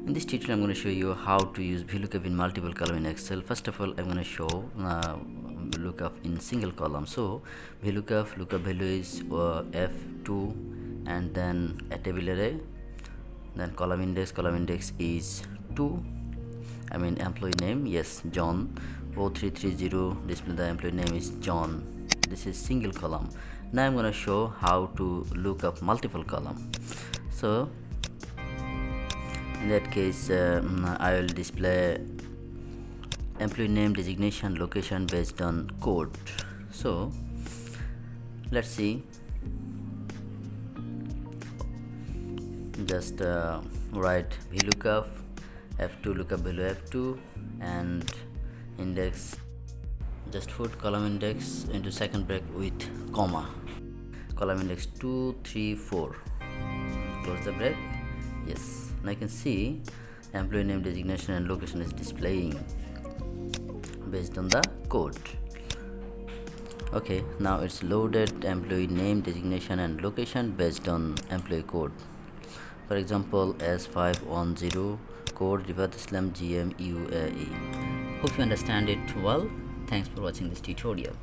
In this tutorial, I'm going to show you how to use VLOOKUP in multiple column in Excel. First of all, I'm going to show lookup in single column. So VLOOKUP lookup value is F2 and then a table array, then column index is 2, I mean employee name, yes, John. 0330 display the employee name is John. This is single column. Now I'm going to show how to look up multiple column. So in that case, I will display employee name, designation, location based on code. So let's see. Just write VLOOKUP F2 lookup value F2 and index. Just put column index into second bracket with comma. Column index 2, 3, 4. Close the bracket. Yes. Now you can see employee name, designation and location is displaying based on the code. Okay, now it's loaded employee name, designation and location based on employee code. For example, S510 code /GMUAE. Hope you understand it well. Thanks for watching this tutorial.